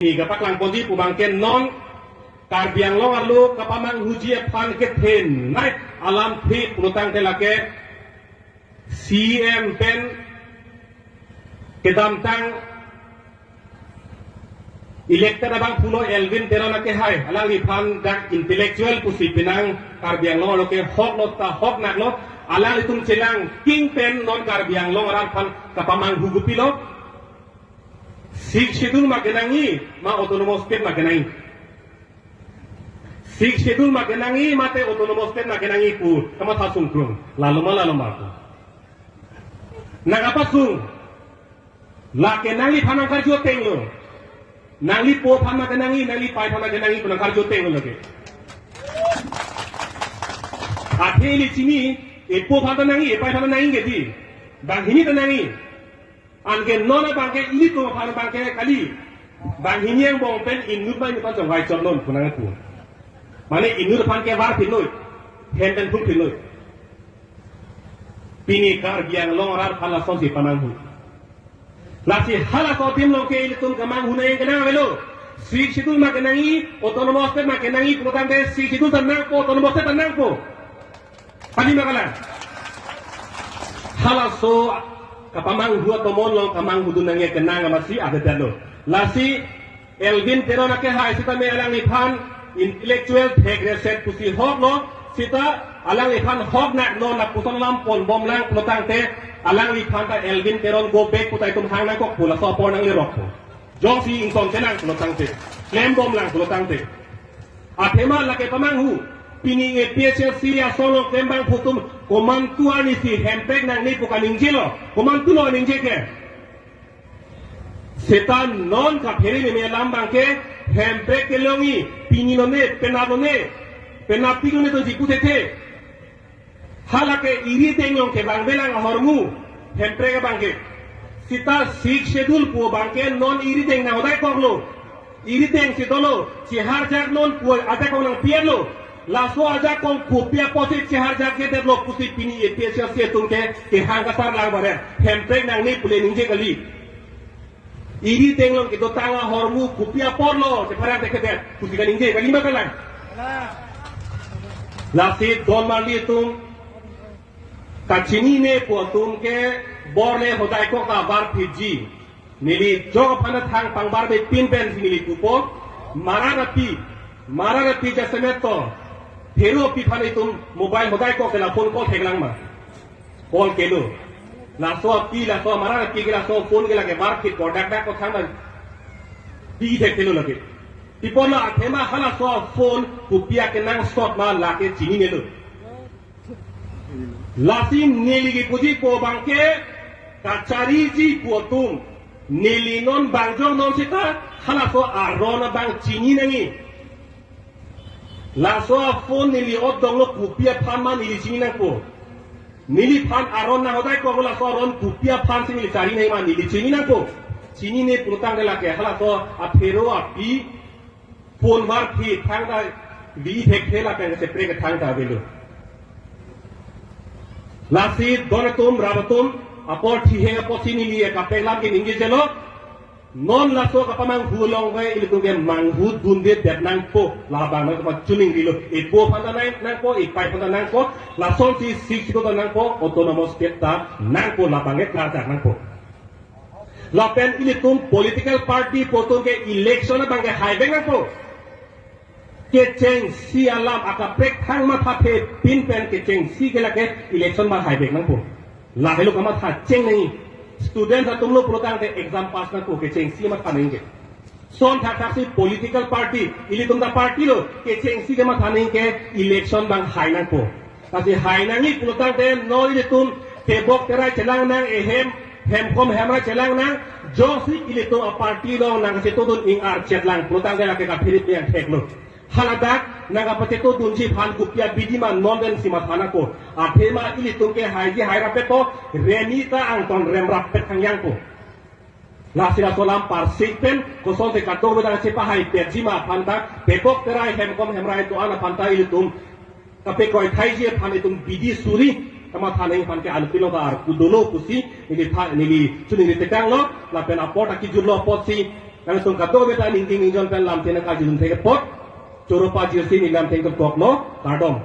Ni kapak lang podi pumangken non karbiang long arlu kapamang hujie pan ke ten naik alam thi pulutang telake CM pen kedam tang Elektor abang puno Elvin terona ke hai alang ipan dak intellectual pusi pinang karbiang long loke hok not ta hok nak lo alang itung celang king pen non karbiang long aran pan kapamang hugupi lo Sik schedule magenangi ma autonomous state magenangi. Sik schedule magenangi mate autonomous state magenangi ku kama thasung krung lalu ma nagapa sung la kenangi phanakar jo tenglo nali po phamagenangi nali pai phamagenangi phanakar jo tenglo lage atheli chini e po phamanangi e pai phamanangi gedi banghini tanangi Angke nona bangke ini tu apa bangke kali bang ini yang bong pen inut bang ini pasang wajib non punang aku mana inut bangke war pinoi henten pun pinoi pini kar biang longar pala sonsi pananghu lasi hala kau tim loke ini tu kamang huna yang kena velo sik sidul makenangi autonomous state makenangi pulang deh sik sidul tenang po autonomous state tenang po padi makalah hala so kapamang dua tomon long kamang hudu nangye kenang masih ada dalo lasi Elvin terona ke hai sita me alang ipan intellectual regreset pusi hok lo sita alang ipan hok nak no nak puson lampon bom lang pelotang te alang ipan ta Elvin teron go back putai tum hang nak kok pula sopor nang lirok jong si ingson cenang pelotang te lem bom lang pelotang te atema lake pamang hu pini EPSL Syria solo tembang putum komantuan isi hempek nang ni bukan injilo komantulo ninje ke setan non ka pheri me lambang ke hempek ke longi pini lone penapi lone to jipute the halake iri tengong ke bangbelang hormu hempek ke bangke sita sik schedule pu bangke non iri teng na hodai koklo iri teng sitolo cihar jak non pu ate ko nang pielo laso aja kong kupia posit cihar jaket develop pusi pini EPSL tungke ke hangkasar lang bare hempek nang ni pule ninje kali iri tenglong itu tanga hormu kupia porlo separang teket pusi kan ninje kali makalan lasi don mali tung kacini ne potum ke borle hodai ko ka bar piji nili jo phana thang pangbar be pin pen nili kupo mararapi jasemeto Hero pipan itu mobile modai kok kena phone call theklang ma call kelo laso pi laso marana pi ke laso phone ke lage market product ko thang pi thekelo lage tipona athema hala so phone kupia ke nang shot ma lake chini nelo lasim neli ge puji ko bangke kacari ji potung neli non bangjong non sita hala so arona bang chini nangi laso phone nili odong lo kupia pan man nili sini nang po nili pan aron na hodai ko laso aron kupia pan sini cari nai man nili sini nang po sini ne pulutang de lake hala to aphero api phone mar phi thang da vi thek thela pe se pre ke thang da belo lasi donatum rabatum apor thihe apo sini liye ka pelam ke ningi jelo non laso kapamang hulong kai ilu ke manghut bunde det nang po labang na ka tuning dilo ipo panda nang po ipai panda nang po laso si sik to nang po autonomous state ta nang po labang e kar nang po lapen ilu tum political party potong ke election bang ke hai bang po ke cheng si alam aka prek thang ma tha phe pin pen ke cheng si ke la ke election ma hai bang nang po la helo kama tha cheng nahi student sa तुम लोग प्रोतांग दे एग्जाम पास ना को के चेंग सी मत खानेंगे सोन था सी political party इली तुम दा पार्टी लो के चेंग सी के मत खानेंगे इलेक्शन बंग हाइना को ताकि हाइना ही प्रोतांग दे नो इली तुम तेबोक तेरा चलांग ना हेम कोम हेमरा चलांग ना जो सी इली तुम पार्टी लो ना के तो तुम इंग आर चलांग प्रोतांग दे लाके का फिर पे टेक लो haladak naga pateto dunji phan kupia bidima non sima thana ko athema ili tungke haiji haira peto remita angton remrap pet kangyang ko lasira solam parsipen ko son se kato beda sepa hai pejima phanta pekok terai hemkom hemrai to ana phanta ili tung kape koi thaiji phan itung bidi suri kama thanai phan ke alpilo ka ar kudono kusi ini tha ini chuni ni tekang lo la pen apota ki jullo potsi yang sung kato beta ningking injon pen lam tena ka jilun theke pot choro pa jirsi ni lam theke kok no kardom